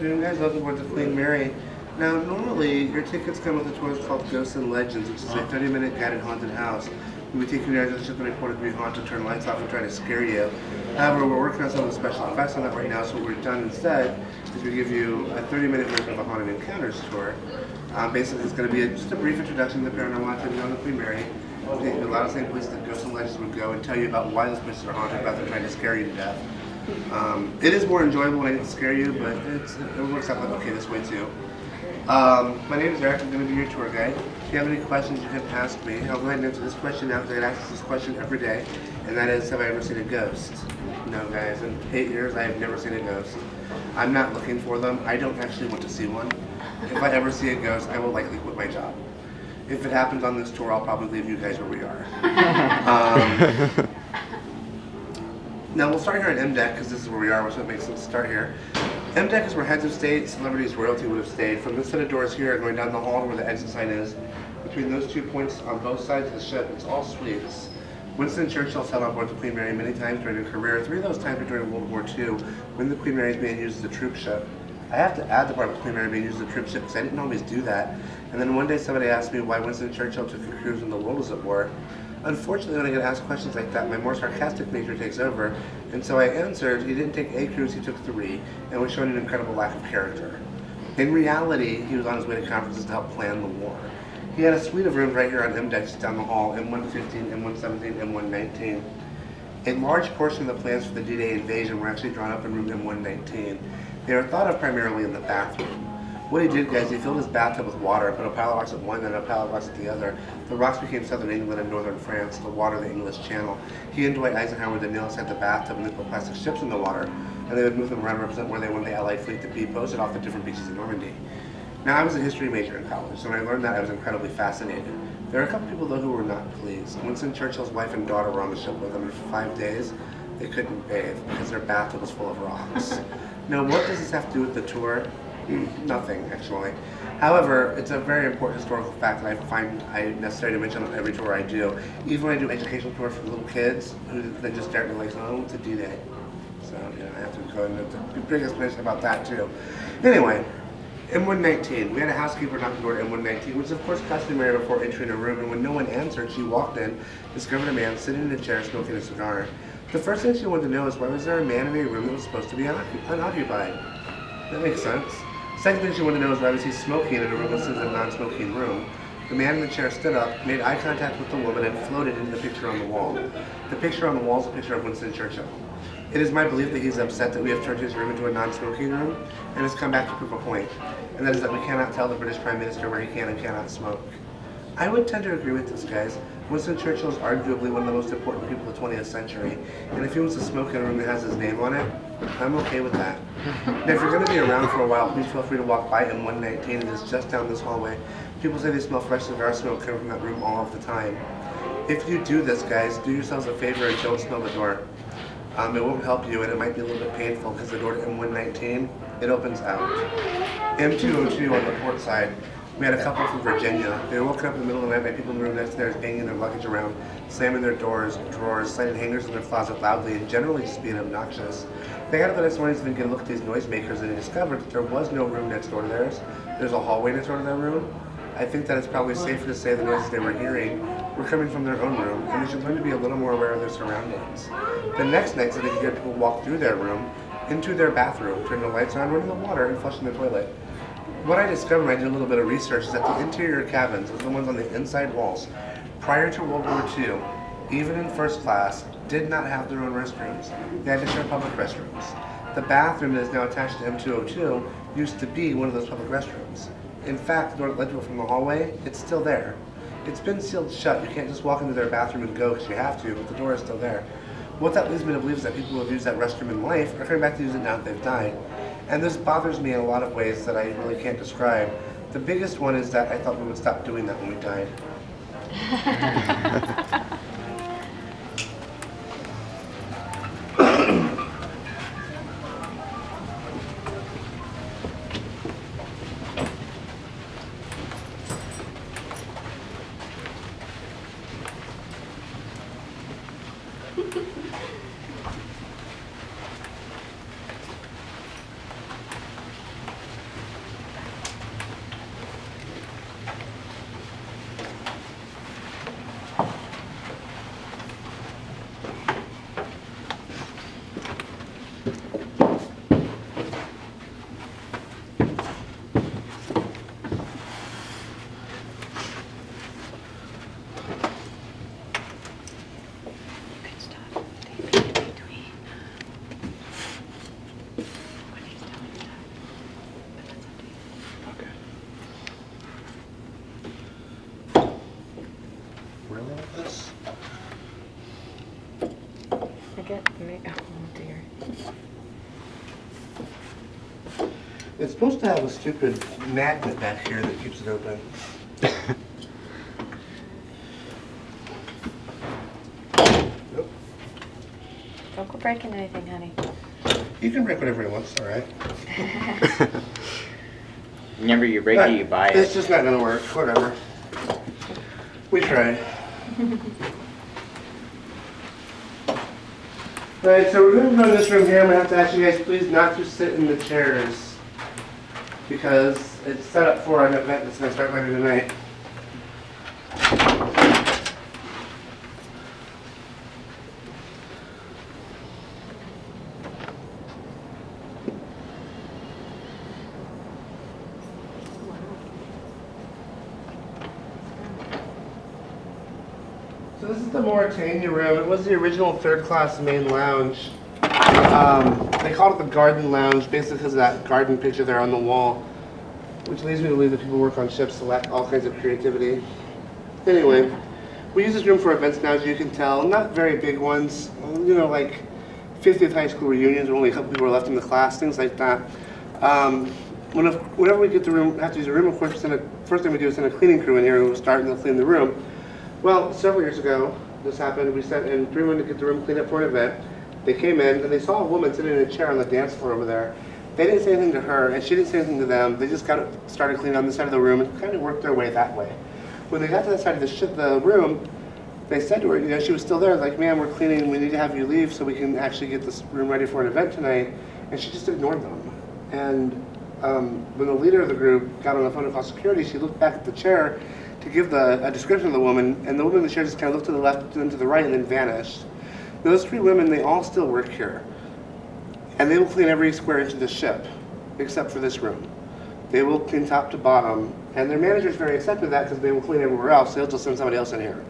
afternoon, guys. Welcome aboard the Queen Mary. Now, normally, your tickets come with a tour called Ghosts and Legends, which is a 30-minute guided haunted house. We take you there just to report to be haunted, turn lights off, and try to scare you. However, we're working on some of the special effects on that right now, so what we've done instead is we give you a 30-minute version of a Haunted Encounters tour. Basically, it's going to be just a brief introduction to the paranormal activity on the Queen Mary. We'll take you to a lot of the same places that Ghosts and Legends would go and tell you about why those places are haunted, rather than trying to scare you to death. It is more enjoyable when I get to scare you, but it works out like okay this way too. My name is Eric. I'm going to be your tour guide. If you have any questions, you can ask me. I'll go ahead and answer this question now because I get asked this question every day, and that is, have I ever seen a ghost? No, guys. In 8 years, I have never seen a ghost. I'm not looking for them. I don't actually want to see one. If I ever see a ghost, I will likely quit my job. If it happens on this tour, I'll probably leave you guys where we are. Now we'll start here at M-Deck because this is where we are, so it makes sense to start here. M-Deck is where heads of state, celebrities, royalty would have stayed. From this set of doors here, going down the hall to where the exit sign is, between those 2 points on both sides of the ship, it's all suites. Winston Churchill sailed on board the Queen Mary many times during her career. 3 of those times were during World War II, when the Queen Mary is being used as a troop ship. I have to add the part of the Queen Mary being used as a troop ship because I didn't always do that. And then one day somebody asked me why Winston Churchill took a cruise when the world was at war. Unfortunately, when I get asked questions like that, my more sarcastic nature takes over, and so I answered, he didn't take a cruise, he took 3, and was showing an incredible lack of character. In reality, he was on his way to conferences to help plan the war. He had a suite of rooms right here on M-Deck just down the hall, M115, M117, M119. A large portion of the plans for the D-Day invasion were actually drawn up in room M119. They were thought of primarily in the bathroom. What he did, guys, he filled his bathtub with water, put a pile of rocks at one and a pile of rocks at the other. The rocks became southern England and northern France, the water the English Channel. He and Dwight Eisenhower would nail inside the bathtub and they put plastic ships in the water, and they would move them around to represent where they wanted the Allied fleet to be posted off the different beaches in Normandy. Now, I was a history major in college, so when I learned that, I was incredibly fascinated. There are a couple people, though, who were not pleased. Winston Churchill's wife and daughter were on the ship with him, and for 5 days, they couldn't bathe because their bathtub was full of rocks. Now, what does this have to do with the tour? Nothing, actually. However, it's a very important historical fact that I find necessary to mention on every tour I do. Even when I do educational tours for little kids who then just start to like, oh, it's a D-Day. So, I have to go into a big explanation about that, too. Anyway, M119. We had a housekeeper knock the door to M119, which is, of course, customary before entering a room, and when no one answered, she walked in, discovered a man sitting in a chair smoking a cigar. The first thing she wanted to know is why was there a man in a room that was supposed to be unoccupied? That makes sense. Second thing she wanted to know is why was he smoking in a room listed as a non-smoking room. The man in the chair stood up, made eye contact with the woman, and floated into the picture on the wall. The picture on the wall is a picture of Winston Churchill. It is my belief that he's upset that we have turned his room into a non-smoking room, and has come back to prove a point, and that is that we cannot tell the British Prime Minister where he can and cannot smoke. I would tend to agree with this, guys. Winston Churchill is arguably one of the most important people of the 20th century, and if he wants to smoke in a room that has his name on it, I'm okay with that. Now, if you're going to be around for a while, please feel free to walk by M119. It is just down this hallway. People say they smell fresh cigar smoke coming from that room all of the time. If you do this, guys, do yourselves a favor and don't smell the door. It won't help you, and it might be a little bit painful because the door to M119, it opens out. M202 on the port side. We had a couple from Virginia. They were woken up in the middle of the night by people in the room next to theirs banging their luggage around, slamming their doors, drawers, sliding hangers in their closet loudly, and generally just being obnoxious. They got up the next morning to get a look at these noisemakers, and they discovered that there was no room next door to theirs. There's a hallway next door to their room. I think that it's probably safer to say the noises they were hearing were coming from their own room, and they should learn to be a little more aware of their surroundings. The next night, so they could get people walk through their room, into their bathroom, turn the lights on, running the water, and flushing the toilet. What I discovered when I did a little bit of research is that the interior cabins, the ones on the inside walls, prior to World War II, even in first class, did not have their own restrooms. They had to share public restrooms. The bathroom that is now attached to M202 used to be one of those public restrooms. In fact, the door that led to it from the hallway, it's still there. It's been sealed shut. You can't just walk into their bathroom and go because you have to, but the door is still there. What that leads me to believe is that people who have used that restroom in life are coming back to use it now that they've died. And this bothers me in a lot of ways that I really can't describe. The biggest one is that I thought we would stop doing that when we died. get me? Oh dear. It's supposed to have a stupid magnet back here that keeps it open. Nope. Don't go breaking anything, honey. You can break whatever you want, it's all right. Whenever you break it, you buy It's it. just not gonna work, whatever. We tried. Alright, so we're gonna go to this room here. I'm gonna have to ask you guys please not to sit in the chairs because it's set up for an event that's gonna start later tonight. So this is the Mauritania room. It was the original third-class main lounge. They called it the Garden Lounge, basically because of that garden picture there on the wall, which leads me to believe that people work on ships to lack all kinds of creativity. Anyway, we use this room for events now, as you can tell. Not very big ones, you know, like 50th high school reunions where only a couple people are left in the class, things like that. Whenever we get the room, have to use a room, of course, first thing we do is send a cleaning crew in here and we'll start and they'll clean the room. Well, several years ago, this happened. We sent in 3 women to get the room cleaned up for an event. They came in and they saw a woman sitting in a chair on the dance floor over there. They didn't say anything to her, and she didn't say anything to them. They just started cleaning on this side of the room and kind of worked their way that way. When they got to that side of the room, they said to her, you know, she was still there, like, ma'am, we're cleaning. We need to have you leave so we can actually get this room ready for an event tonight. And she just ignored them. And when the leader of the group got on the phone to call security, she looked back at the chair to give a description of the woman, and the woman in the chair just kind of looked to the left, then to the right, and then vanished. Now, those 3 women, they all still work here. And they will clean every square inch of the ship, except for this room. They will clean top to bottom, and their manager's very accepting of that because they will clean everywhere else. They'll just send somebody else in here.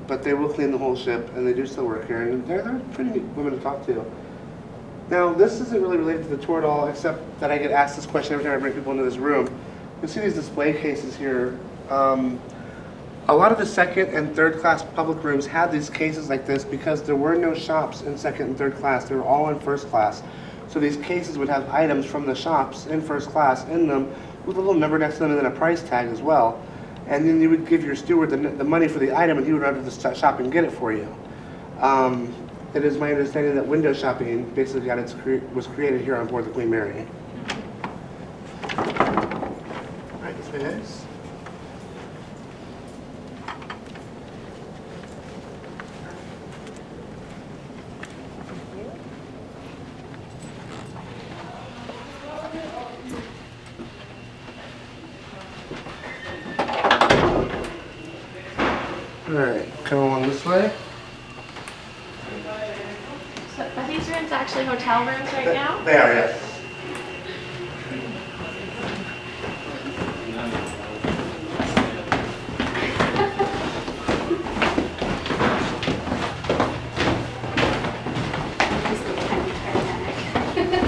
But they will clean the whole ship, and they do still work here, and they're pretty neat women to talk to. Now, this isn't really related to the tour at all, except that I get asked this question every time I bring people into this room. You see these display cases here. A lot of the second and third class public rooms had these cases like this because there were no shops in second and third class. They were all in first class. So these cases would have items from the shops in first class in them with a little number next to them and then a price tag as well. And then you would give your steward the money for the item and he would run to the shop and get it for you. It is my understanding that window shopping basically was created here on board the Queen Mary. All right, this way, guys. All right, come along this way. So are these rooms actually hotel rooms right now? They are, yes. This looks kind of Titanic.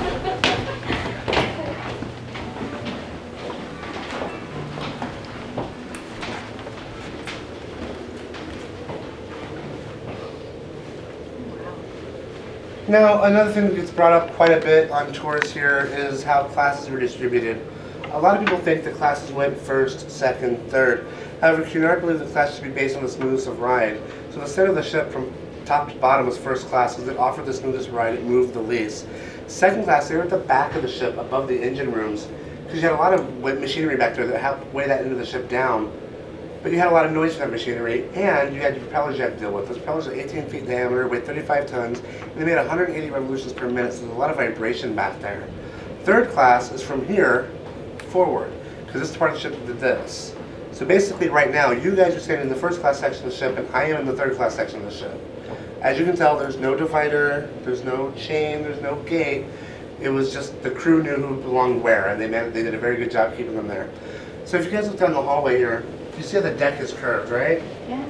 Now, another thing that gets brought up quite a bit on tours here is how classes were distributed. A lot of people think that classes went first, second, third. However, Cunard believes that class should be based on the smoothness of ride. So the center of the ship from top to bottom was first class because it offered the smoothest ride, it moved the least. Second class, they were at the back of the ship above the engine rooms because you had a lot of machinery back there that helped weigh that end of the ship down. But you had a lot of noise from that machinery, and you had your propellers you had to deal with. Those propellers are 18 feet diameter, weighed 35 tons, and they made 180 revolutions per minute, so there's a lot of vibration back there. Third class is from here forward, because this is part of the ship that did this. So basically right now, you guys are standing in the first class section of the ship, and I am in the third class section of the ship. As you can tell, there's no divider, there's no chain, there's no gate. It was just the crew knew who belonged where, and they did a very good job keeping them there. So if you guys look down the hallway here, you see how the deck is curved, right? Yeah.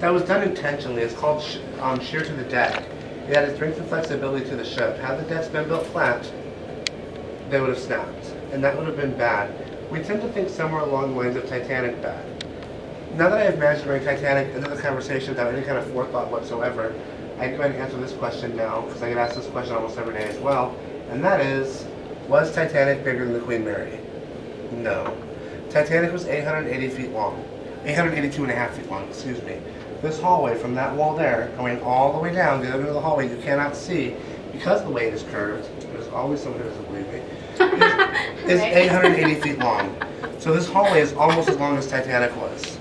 That was done intentionally. It's called shear to the deck. It added strength and flexibility to the ship. Had the decks been built flat, they would have snapped, and that would have been bad. We tend to think somewhere along the lines of Titanic bad. Now that I have managed to bring Titanic into the conversation without any kind of forethought whatsoever, I can go ahead and answer this question now, because I get asked this question almost every day as well, and that is, was Titanic bigger than the Queen Mary? No. Titanic was 880 feet long. 882 and a half feet long, excuse me. This hallway from that wall there, going all the way down the other end of the hallway, you cannot see, because the way it is curved, there's always someone who doesn't believe me, is 880 feet long. So this hallway is almost as long as Titanic was.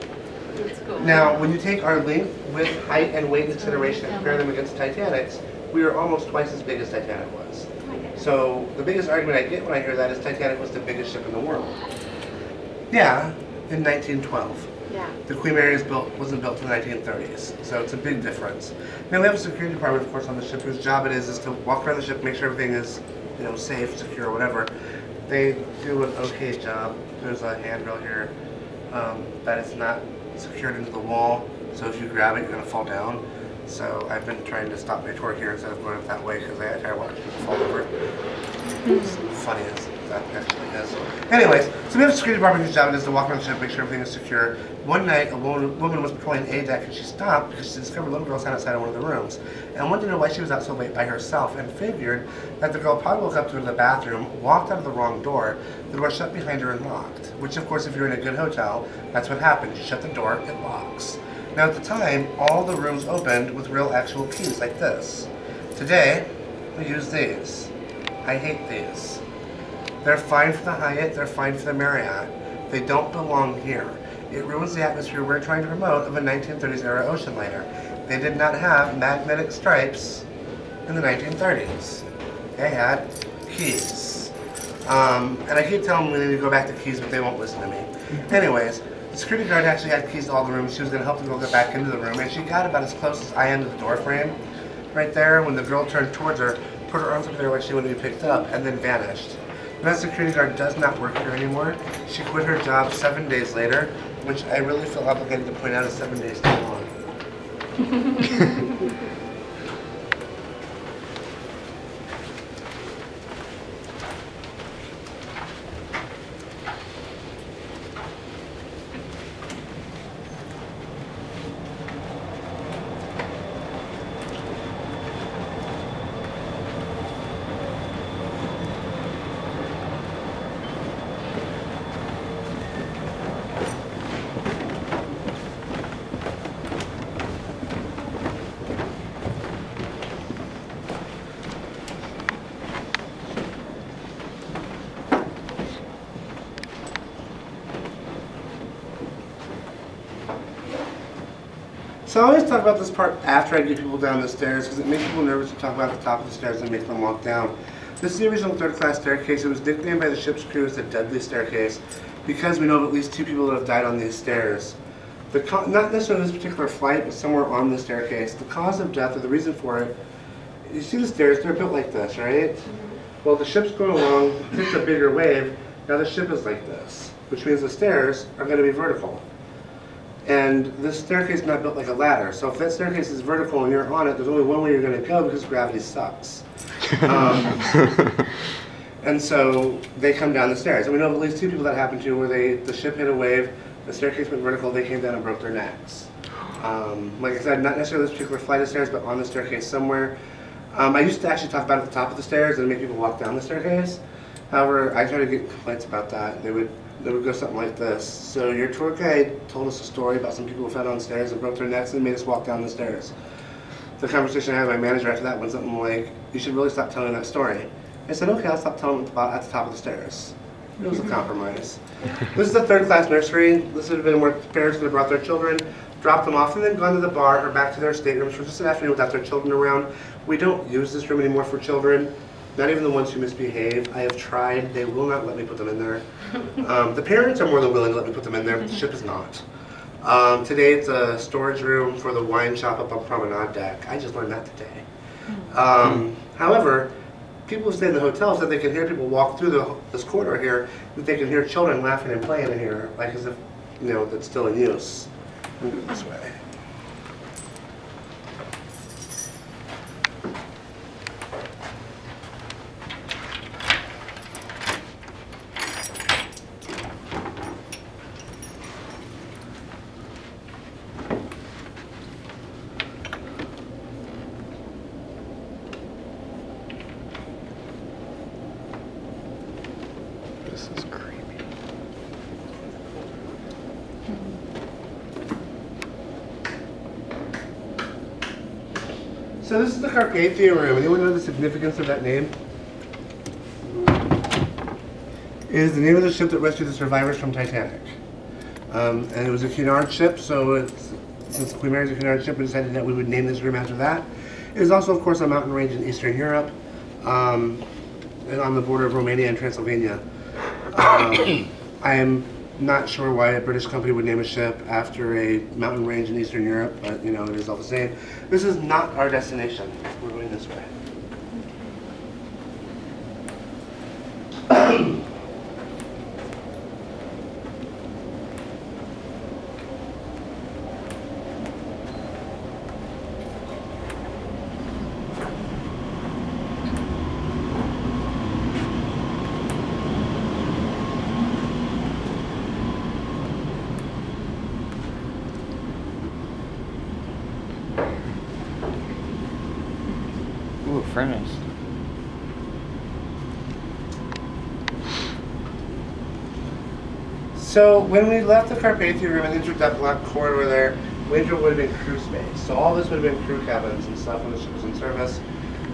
That's cool. Now, when you take our length, width, height, and weight consideration and compare them against Titanic's, we are almost twice as big as Titanic was. Oh my goodness. So the biggest argument I get when I hear that is Titanic was the biggest ship in the world. Yeah, in 1912. Yeah. The Queen Mary wasn't built in the 1930s, so it's a big difference. Now we have a security department, of course, on the ship whose job it is to walk around the ship, make sure everything is, safe, secure, whatever. They do an okay job. There's a handrail here that is not secured into the wall, so if you grab it, you're gonna fall down. So I've been trying to stop my tour here instead of going up that way because I watch people fall over. It's funny as that actually is. Anyways, so we have a security department whose job it is to walk around the ship, make sure everything is secure. One night, a woman was patrolling A deck and she stopped because she discovered a little girl sat outside of one of the rooms and wanted to know why she was out so late by herself and figured that the girl probably woke up to go to the bathroom, walked out of the wrong door, the door shut behind her and locked. Which, of course, if you're in a good hotel, that's what happens. You shut the door, it locks. Now, at the time, all the rooms opened with real actual keys like this. Today, we use these. I hate these. They're fine for the Hyatt, they're fine for the Marriott. They don't belong here. It ruins the atmosphere we're trying to promote of a 1930s era ocean liner. They did not have magnetic stripes in the 1930s. They had keys. And I keep telling them we need to go back to keys, but they won't listen to me. Anyways, the security guard actually had keys to all the rooms. She was going to help the girl get back into the room, and she got about as close as I am to the door frame. Right there, when the girl turned towards her, put her arms up there like she wanted to be picked up, and then vanished. That security guard does not work here anymore. She quit her job 7 days later, which I really feel obligated to point out is 7 days too long. So I always talk about this part after I get people down the stairs because it makes people nervous to talk about the top of the stairs and make them walk down. This is the original third-class staircase. It was nicknamed by the ship's crew as the Deadly Staircase because we know of at least 2 people that have died on these stairs. Not necessarily this particular flight, but somewhere on the staircase. The cause of death or the reason for it, you see the stairs, they're built like this, right? Well, the ship's going along, hits a bigger wave, now the ship is like this, which means the stairs are going to be vertical. And this staircase is not built like a ladder. So if that staircase is vertical and you're on it, there's only one way you're going to go because gravity sucks. And so they come down the stairs. And we know of at least 2 people that happened to where the ship hit a wave, the staircase went vertical, they came down and broke their necks. Like I said, not necessarily this particular flight of stairs, but on the staircase somewhere. I used to actually talk about at the top of the stairs and make people walk down the staircase. However, I tried to get complaints about that. They would go something like this. So your tour guide told us a story about some people who fell downstairs and broke their necks and made us walk down the stairs. The conversation I had with my manager after that was something like, you should really stop telling that story. I said, okay, I'll stop telling it at the top of the stairs. It was a compromise. This is the third-class nursery. This would have been where parents would have brought their children, dropped them off, and then gone to the bar or back to their staterooms for just an afternoon without their children around. We don't use this room anymore for children. Not even the ones who misbehave. I have tried. They will not let me put them in there. The parents are more than willing to let me put them in there, but the ship is not. Today it's a storage room for the wine shop up on Promenade Deck. I just learned that today. However, people who stay in the hotel said they can hear people walk through this corridor here, that they can hear children laughing and playing in here, like as if, that's still in use. Let me do it this way. So this is the Carpathia room. Anyone know the significance of that name? It is the name of the ship that rescued the survivors from Titanic. And it was a Cunard ship, so since Queen Mary's a Cunard ship, we decided that we would name this room after that. It is also, of course, a mountain range in Eastern Europe, and on the border of Romania and Transylvania. I am not sure why a British company would name a ship after a mountain range in Eastern Europe, but you know, it is all the same. This is not our destination. We're going this way. Ooh, furnace. So when we left the Carpathia room and entered that black corridor there, Winter would have been crew space. So all this would have been crew cabins and stuff when the ship was in service.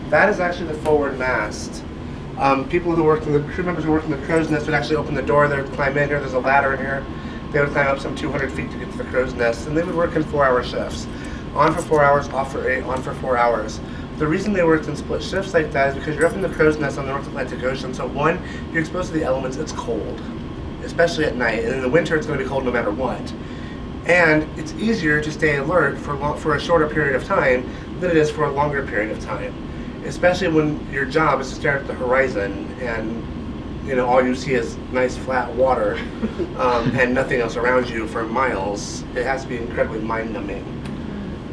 That is actually the forward mast. People who worked in the crew members who worked in the crow's nest would actually open the door. They would climb in here. There's a ladder in here. They would climb up some 200 feet to get to the crow's nest, and they would work in 4-hour shifts. On for 4 hours, off for 8, on for 4 hours. The reason they worked in split shifts like that is because you're up in the crow's nest on the North Atlantic Ocean. So one, you're exposed to the elements. It's cold, especially at night. And in the winter, it's going to be cold no matter what. And it's easier to stay alert for a shorter period of time than it is for a longer period of time. Especially when your job is to stare at the horizon and you know all you see is nice flat water and nothing else around you for miles. It has to be incredibly mind-numbing.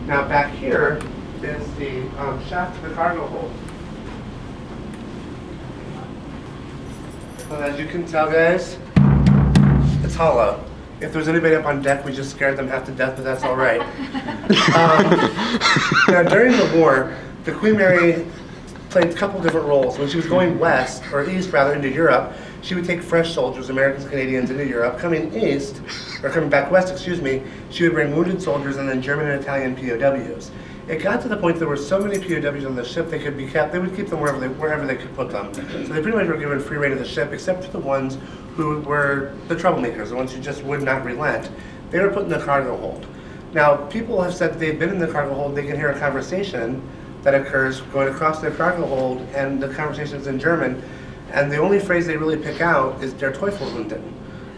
Now back here is the shaft to the cargo hold. Well, as you can tell, guys, it's hollow. If there's anybody up on deck, we just scared them half to death, but that's all right. Now, during the war, the Queen Mary played a couple different roles. When she was going west, or east rather, into Europe, she would take fresh soldiers, Americans, Canadians, into Europe. Coming east, or coming back west, excuse me, she would bring wounded soldiers and then German and Italian POWs. It got to the point there were so many POWs on the ship they could be kept. They would keep them wherever they could put them. So they pretty much were given free rein of the ship, except for the ones who were the troublemakers, the ones who just would not relent. They were put in the cargo hold. Now, people have said that they've been in the cargo hold. They can hear a conversation that occurs going across their cargo hold, and the conversation is in German. And the only phrase they really pick out is "Der Teufelhunden,"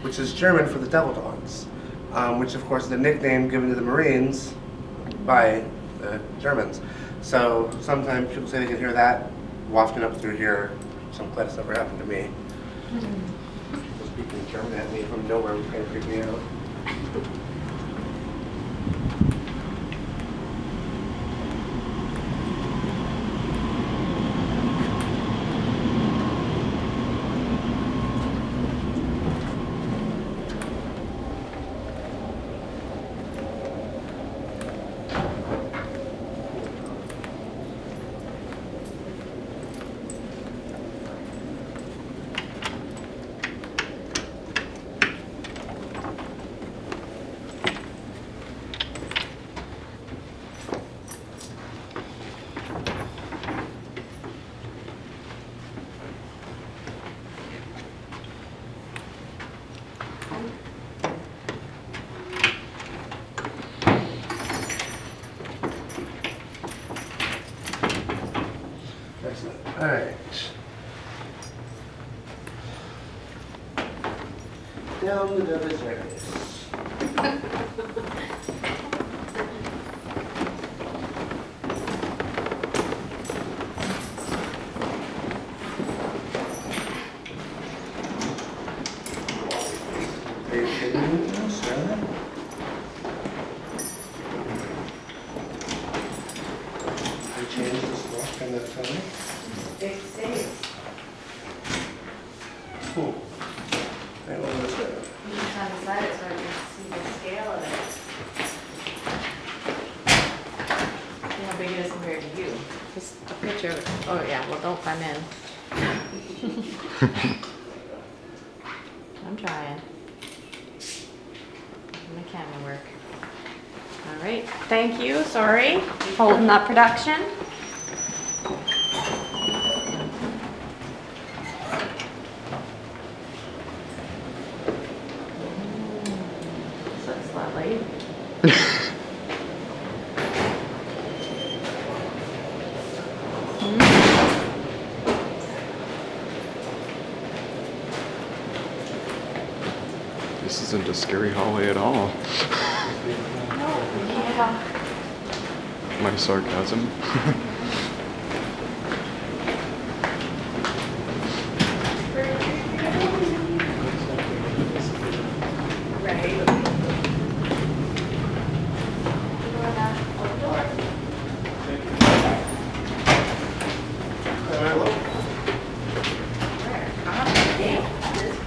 which is German for the devil dogs, which of course is a nickname given to the Marines by the Germans. So sometimes people say they can hear that wafting up through here. Some glad it's never happened to me. People speaking German at me from nowhere was kind of freak me out. Excellent. All right. Down the Dovis areas. Are you kidding me, sir? I changed this lock on that color. Big saves. Cool. I will notice that. You just on the side so I can see the scale of it. See how big it is compared to you. Just a picture of it. Oh yeah, well don't climb in. I'm trying. My camera work. All right, thank you, sorry. Holding up production. that late. This isn't a scary hallway at all. Yeah. My sarcasm. Right.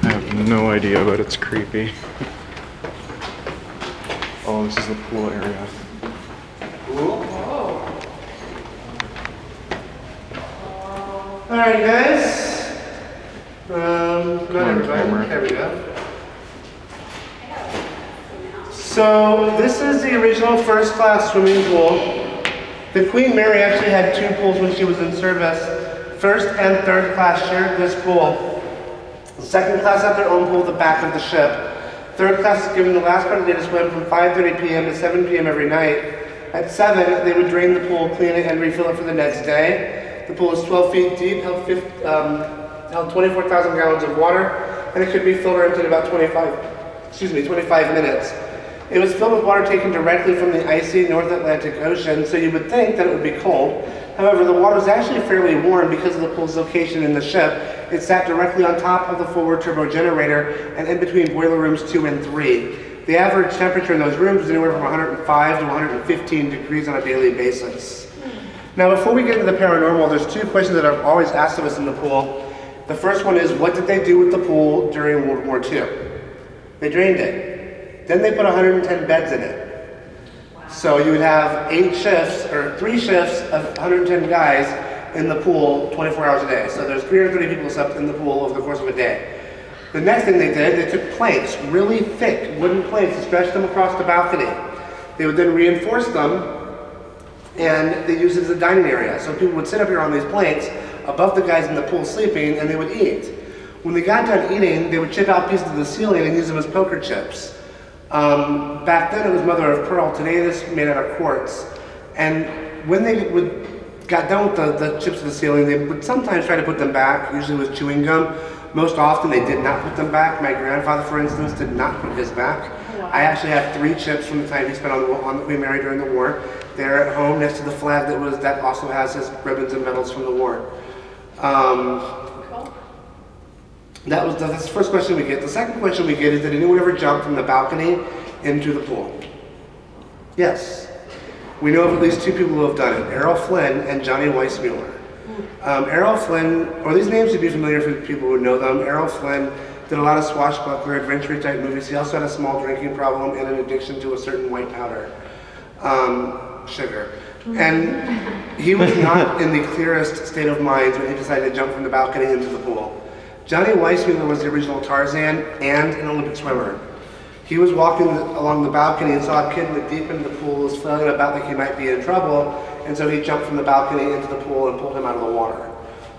I have no idea, but it's creepy. Oh, this is the pool area. Alright guys. Not Come on, camera. everybody. There we go. So this is the original first class swimming pool. The Queen Mary actually had two pools when she was in service. First and third class shared this pool. The second class had their own pool at the back of the ship. Third class is given the last part of the day to swim from 5:30 p.m. to 7 p.m. every night. At 7, they would drain the pool, clean it, and refill it for the next day. The pool is 12 feet deep, held 24,000 gallons of water, and it could be filled or emptied in about 25 minutes. It was filled with water taken directly from the icy North Atlantic Ocean, so you would think that it would be cold. However, the water is actually fairly warm because of the pool's location in the ship. It sat directly on top of the forward turbo generator and in between boiler rooms 2 and 3. The average temperature in those rooms was anywhere from 105 to 115 degrees on a daily basis. Now, before we get into the paranormal, there's two questions that I've always asked of us in the pool. The first one is, what did they do with the pool during World War II? They drained it. Then they put 110 beds in it. So you would have 3 shifts of 110 guys in the pool 24 hours a day. So there's 330 people slept in the pool over the course of a day. The next thing they did, they took planks, really thick wooden planks, and stretched them across the balcony. They would then reinforce them, and they used it as a dining area. So people would sit up here on these planks above the guys in the pool sleeping, and they would eat. When they got done eating, they would chip out pieces of the ceiling and use them as poker chips. Back then it was mother of pearl. Today it is made out of quartz. And when they got done with the chips of the ceiling, they would sometimes try to put them back, usually with chewing gum. Most often they did not put them back. My grandfather, for instance, did not put his back. Wow. I actually have 3 chips from the time he spent on the Queen Mary during the war. They're at home next to the flag that also has his ribbons and medals from the war. That's the first question we get. The second question we get is, did anyone ever jump from the balcony into the pool? Yes. We know of at least 2 people who have done it, Errol Flynn and Johnny Weissmuller. Errol Flynn, or these names should be familiar for people who know them. Errol Flynn did a lot of swashbuckler, adventure type movies. He also had a small drinking problem and an addiction to a certain white powder, sugar. And he was not in the clearest state of mind when he decided to jump from the balcony into the pool. Johnny Weissmuller was the original Tarzan and an Olympic swimmer. He was walking along the balcony and saw a kid in the deep end of the pool was flailing about like he might be in trouble, and so he jumped from the balcony into the pool and pulled him out of the water.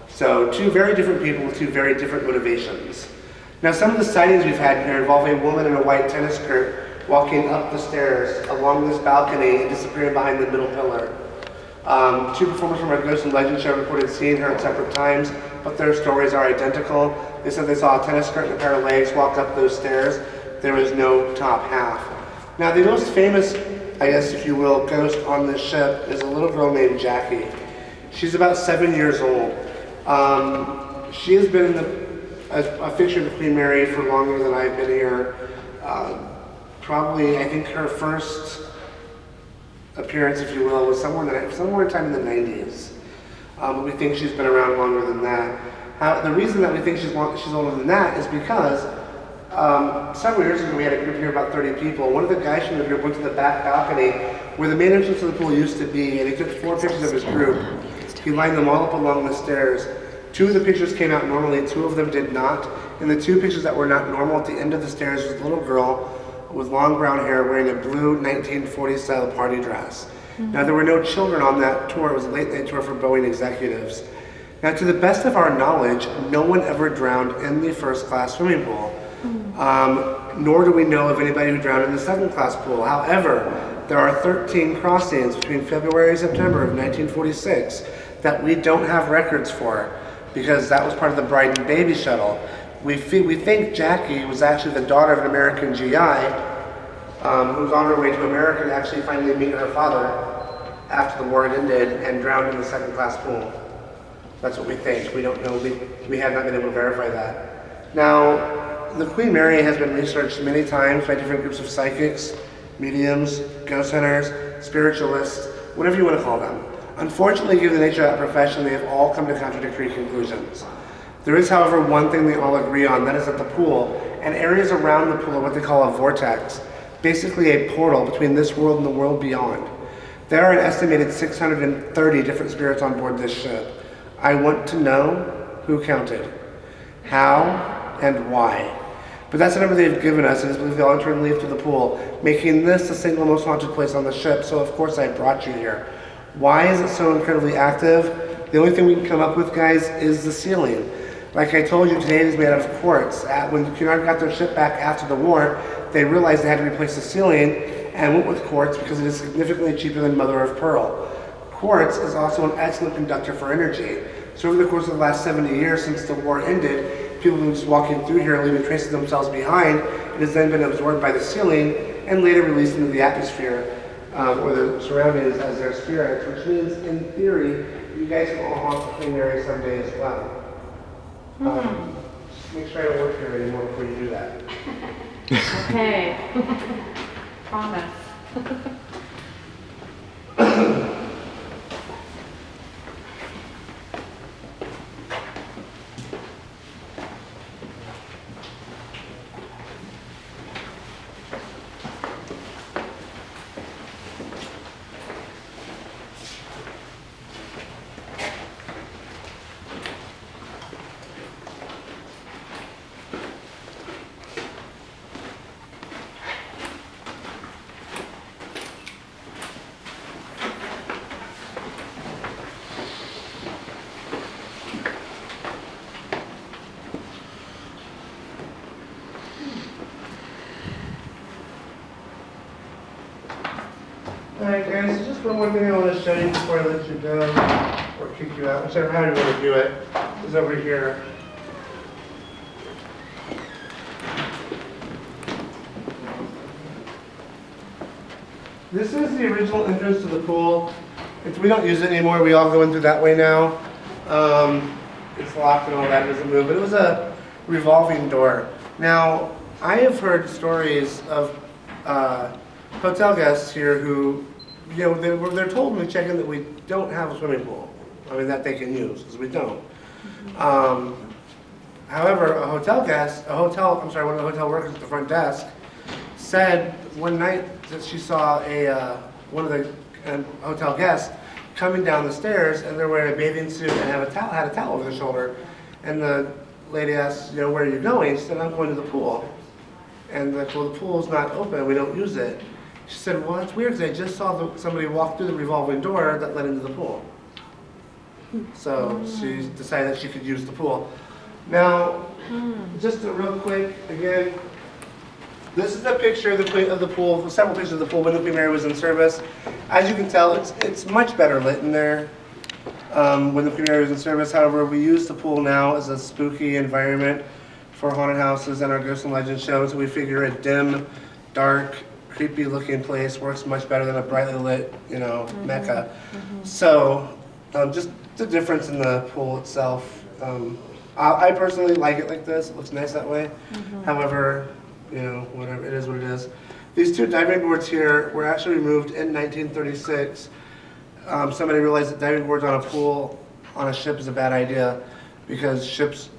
So 2 very different people with 2 very different motivations. Now, some of the sightings we've had here involve a woman in a white tennis skirt walking up the stairs along this balcony and disappearing behind the middle pillar. 2 performers from our Ghost and Legend show reported seeing her at separate times, but their stories are identical. They said they saw a tennis skirt and a pair of legs walk up those stairs. There was no top half. Now, the most famous, I guess if you will, ghost on this ship is a little girl named Jackie. She's about 7 years old. She has been a fixture of the Queen Mary for longer than I've been here. Probably, I think her first appearance, if you will, was somewhere time in the 90s. But we think she's been around longer than that. The reason that we think she's older than that is because several years ago we had a group here, about 30 people. One of the guys from the group went to the back balcony where the main entrance to the pool used to be, and he took 4 pictures of his group. He lined them all up along the stairs. 2 of the pictures came out normally, 2 of them did not. And the 2 pictures that were not normal at the end of the stairs was a little girl with long brown hair wearing a blue 1940s style party dress. Now, there were no children on that tour. It was a late night tour for Boeing executives. Now, to the best of our knowledge, no one ever drowned in the first class swimming pool. Nor do we know of anybody who drowned in the second class pool. However, there are 13 crossings between February and September of 1946 that we don't have records for because that was part of the bride and baby shuttle. We think Jackie was actually the daughter of an American GI who was on her way to America to actually finally meet her father after the war had ended and drowned in the second class pool. That's what we think. We don't know. We have not been able to verify that. Now, the Queen Mary has been researched many times by different groups of psychics, mediums, ghost hunters, spiritualists, whatever you want to call them. Unfortunately, given the nature of that profession, they have all come to contradictory conclusions. There is, however, one thing they all agree on, that is that the pool and areas around the pool are what they call a vortex, basically a portal between this world and the world beyond. There are an estimated 630 different spirits on board this ship. I want to know who counted, how, and why. But that's the number they've given us, and it's believed they'll enter and leave to the pool, making this the single most haunted place on the ship, so of course I brought you here. Why is it so incredibly active? The only thing we can come up with, guys, is the ceiling. Like I told you, today it is made out of quartz. When Cunard got their ship back after the war, they realized they had to replace the ceiling and went with quartz because it is significantly cheaper than mother of pearl. Quartz is also an excellent conductor for energy. So over the course of the last 70 years since the war ended, people have been just walking through here, leaving traces of themselves behind. It has then been absorbed by the ceiling and later released into the atmosphere or the surroundings as their spirits, which means, in theory, you guys can all haunt the Queen Mary someday as well. Just make sure I don't work here anymore before you do that. Okay. Promise. Alright guys, so just one more thing I want to show you before I let you go, or kick you out, whichever how you want to do it, is over here. This is the original entrance to the pool. We don't use it anymore, we all go in through that way now. It's locked and all that, it doesn't move, but it was a revolving door. Now, I have heard stories of hotel guests here who, you know, they're told when we check in that we don't have a swimming pool. I mean, that they can use, because we don't. However, one of the hotel workers at the front desk said one night that she saw one of the hotel guests coming down the stairs, and they're wearing a bathing suit and had a towel over their shoulder. And the lady asked, you know, where are you going? She said, I'm going to the pool. And they're like, well, the pool's not open, we don't use it. She said, well, that's weird, because I just saw somebody walk through the revolving door that led into the pool. So she decided that she could use the pool. Now, just real quick, again, this is a picture of the pool, several pictures of the pool when the Queen Mary was in service. As you can tell, it's much better lit in there when the Queen Mary was in service. However, we use the pool now as a spooky environment for haunted houses and our Ghost and Legend shows. So we figure a dim, dark, creepy looking place works much better than a brightly lit, you know, mecca. So just the difference in the pool itself. I personally like it like this. It looks nice that way. However, you know, whatever, it is what it is. These two diving boards here were actually removed in 1936. Somebody realized that diving boards on a pool on a ship is a bad idea because ships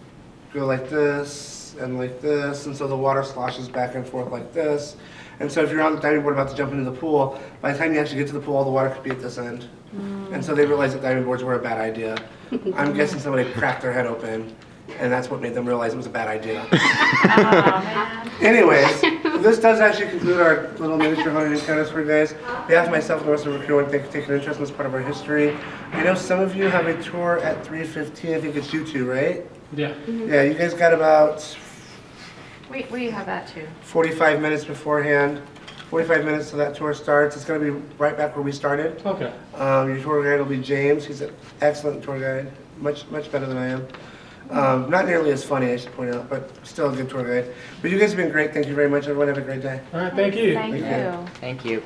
go like this, and so the water sloshes back and forth like this. And so if you're on the diving board about to jump into the pool, by the time you actually get to the pool, all the water could be at this end. And so they realized that diving boards were a bad idea. I'm guessing somebody cracked their head open, and that's what made them realize it was a bad idea. Oh, man. Anyways, this does actually conclude our little miniature haunted encounters for you guys. On behalf of myself and the rest of the crew, I want to thank you for taking an interest in this part of our history. I know some of you have a tour at 3:15. I think it's you two, right? Yeah. Yeah, you guys got about We have that too. 45 minutes beforehand, 45 minutes till that tour starts. It's going to be right back where we started. Okay. Your tour guide will be James. He's an excellent tour guide, much better than I am. Not nearly as funny, I should point out, but still a good tour guide. But you guys have been great. Thank you very much. Everyone have a great day. All right, thank you. Thank Thank you. Thank you.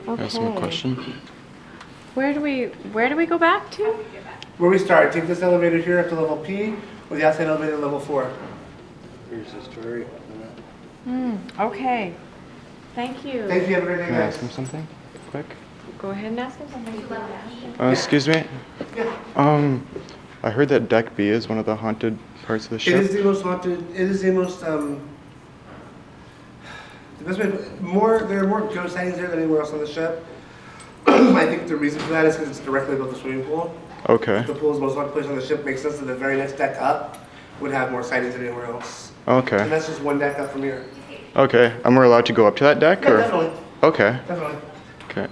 Ask him a Okay. question. Where do we go back to? Where we start, take this elevator here up to level P, or the outside elevator at level 4. Here's the story. Okay. Thank you. Thank you. Have a great day, Can I guys. ask him something? Quick. Go ahead and ask him something. Excuse me? Yeah. I heard that Deck B is one of the haunted parts of the It ship. is the most haunted. It is the most. The best way. There are more ghost sightings there than anywhere else on the ship. I think the reason for that is because it's directly above the swimming pool. Okay. The pool is the most haunted place on the ship. Makes sense that the very next deck up would have more sightings than anywhere else. And Okay. that's just one deck up from here. Okay. And we're allowed to go up to that deck? Yeah, Or? definitely. Okay. Definitely. Okay.